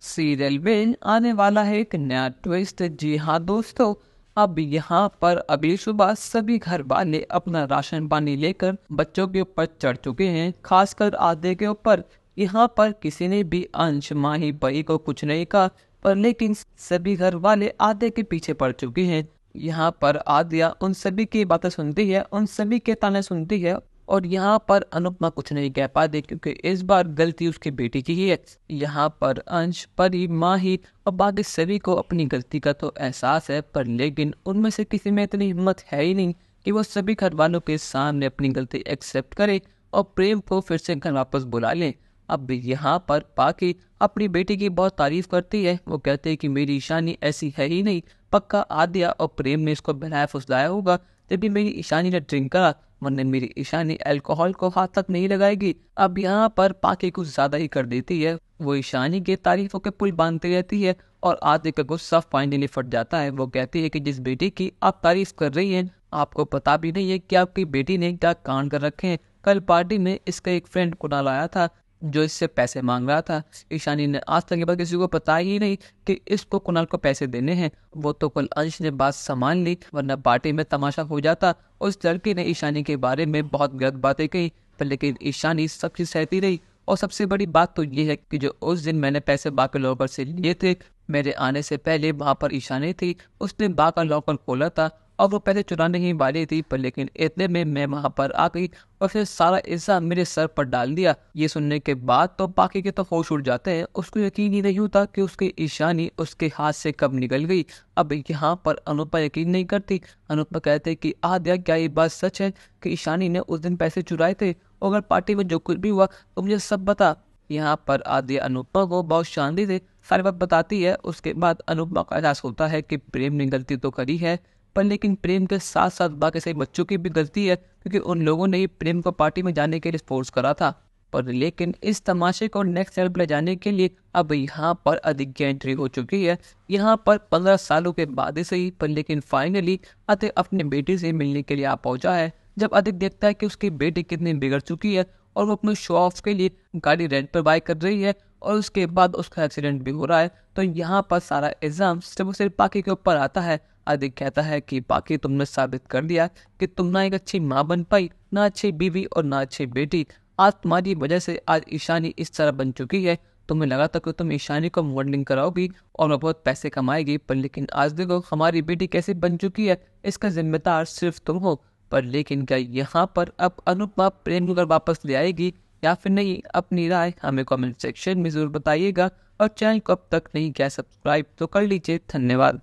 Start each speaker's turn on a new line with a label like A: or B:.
A: Serial में आने वाला है एक नया ट्विस्ट। जी हाँ दोस्तों, अब यहाँ पर अगली सुबह सभी घर वाले अपना राशन पानी लेकर बच्चों के ऊपर चढ़ चुके हैं, खासकर आधे के ऊपर। यहाँ पर किसी ने भी अंश माही परी को कुछ नहीं कहा, पर लेकिन सभी घर वाले आधे के पीछे पड़ चुके हैं। यहाँ पर आद्या उन सभी की बातें सुनती है, उन सभी के ताने सुनती है, और यहाँ पर अनुपमा कुछ नहीं कह पाती क्योंकि इस बार गलती उसकी बेटी की ही है। यहाँ पर अंश, परी, माही और बाकी सभी को अपनी गलती का तो एहसास है, पर लेकिन उनमें से किसी में इतनी हिम्मत है ही नहीं कि वो सभी घर वालों के सामने अपनी गलती एक्सेप्ट करे और प्रेम को फिर से घर वापस बुला ले। अब यहाँ पर पाकी अपनी बेटी की बहुत तारीफ करती है। वो कहते हैं कि मेरी ईशानी ऐसी है ही नहीं, पक्का आद्या और प्रेम ने इसको बहलाया फुसलाया होगा तभी मेरी ईशानी ने ड्रिंक करा, वरना मेरी ईशानी अल्कोहल को हाथ तक नहीं लगाएगी। अब यहाँ पर पाकी कुछ ज्यादा ही कर देती है। वो ईशानी के तारीफों के पुल बांधती रहती है और आदित्य का गुस्सा फाइनली फट जाता है। वो कहती है कि जिस बेटी की आप तारीफ कर रही हैं, आपको पता भी नहीं है कि आपकी बेटी ने क्या कांड कर रखे हैं। कल पार्टी में इसका एक फ्रेंड कुणाल आया था जो इससे पैसे मांग रहा था। ईशानी ने आज तक के बाद किसी को पता ही नहीं कि इसको कुणाल को पैसे देने हैं। वो तो कल अंश ने बात संभाल ली, वरना पार्टी में तमाशा हो जाता। उस लड़की ने ईशानी के बारे में बहुत गलत बातें कही, पर लेकिन ईशानी सब चीज सहती रही। और सबसे बड़ी बात तो ये है कि जो उस दिन मैंने पैसे बाकी लॉकर से लिए थे, मेरे आने से पहले वहां पर ईशानी थी, उसने बाका लॉकर खोला था और वो पैसे चुराने ही वाली थी, पर लेकिन इतने में मैं वहां पर आ गई और फिर सारा इल्जाम मेरे सर पर डाल दिया। ये सुनने के बाद तो बाकी के तो होश उड़ जाते हैं। उसको यकीन ही नहीं होता कि उसकी ईशानी उसके हाथ से कब निकल गई। अब यहाँ पर अनुपमा यकीन नहीं करती। अनुपमा कहते कि आद्या, क्या ये बात सच है कि ईशानी ने उस दिन पैसे चुराए थे? अगर पार्टी में जो कुछ भी हुआ तो मुझे सब बता। यहाँ पर आद्या अनुपमा को बहुत शांति से सारी बात बताती है। उसके बाद अनुपमा को एहसास होता है कि प्रेम ने गलती तो करी है, पर लेकिन प्रेम के साथ साथ बाकी सभी बच्चों की भी गलती है, क्योंकि उन लोगों ने ही प्रेम को पार्टी में जाने के लिए फोर्स करा था। पर लेकिन इस तमाशे को नेक्स्ट लेवल पर ले जाने के लिए अब यहाँ पर अधिक की एंट्री हो चुकी है। यहाँ पर 15 सालों के बाद से ही, पर लेकिन फाइनली अतिक अपने बेटी से मिलने के लिए आ पहुंचा है। जब अधिक देखता है कि उसकी बेटी कितनी बिगड़ चुकी है और वो अपने शो ऑफ के लिए गाड़ी रेंट पर बाय कर रही है और उसके बाद उसका एक्सीडेंट भी हो रहा है, तो यहाँ पर सारा इल्जाम सिर्फ पाकी के ऊपर आता है। आदित्य कहता है कि पाकी, तुमने साबित कर दिया कि तुम ना एक अच्छी माँ बन पाई, ना अच्छी बीवी और ना अच्छी बेटी। आज तुम्हारी वजह से आज ईशानी इस तरह बन चुकी है। तुम्हें लगा था कि तुम ईशानी को मॉडलिंग कराओगी और वो बहुत पैसे कमाएगी, पर लेकिन आज देखो हमारी बेटी कैसे बन चुकी है। इसका जिम्मेदार सिर्फ तुम हो। पर लेकिन क्या यहाँ पर अब अनुपमा प्रेम को अगर वापस ले आएगी या फिर नहीं? अपनी राय हमें कमेंट सेक्शन में जरूर बताइएगा और चैनल को अब तक नहीं किया सब्सक्राइब तो कर लीजिए। धन्यवाद।